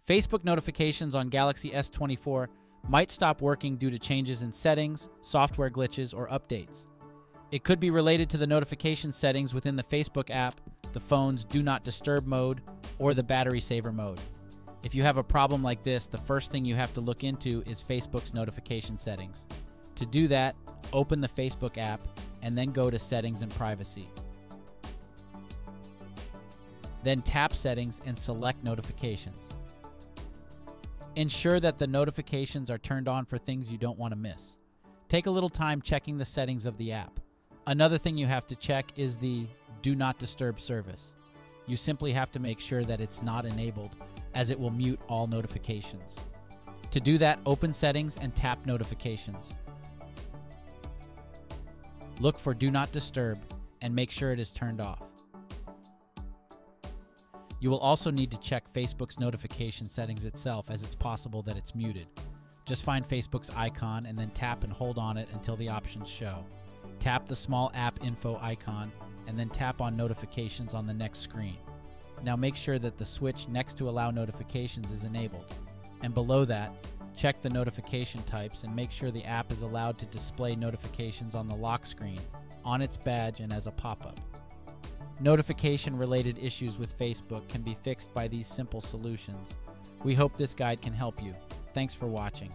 Facebook notifications on Galaxy S24 might stop working due to changes in settings, software glitches, or updates. It could be related to the notification settings within the Facebook app, the phone's Do Not Disturb mode, or the battery saver mode. If you have a problem like this, the first thing you have to look into is Facebook's notification settings. To do that, open the Facebook app and then go to Settings and Privacy. Then tap Settings and select Notifications. Ensure that the notifications are turned on for things you don't want to miss. Take a little time checking the settings of the app. Another thing you have to check is the Do Not Disturb service. You simply have to make sure that it's not enabled, as it will mute all notifications. To do that, open Settings and tap Notifications. Look for Do Not Disturb and make sure it is turned off. You will also need to check Facebook's notification settings itself, as it's possible that it's muted. Just find Facebook's icon and then tap and hold on it until the options show. Tap the small app info icon and then tap on notifications on the next screen. Now make sure that the switch next to allow notifications is enabled. And below that, check the notification types and make sure the app is allowed to display notifications on the lock screen, on its badge, and as a pop-up. Notification-related issues with Facebook can be fixed by these simple solutions. We hope this guide can help you. Thanks for watching.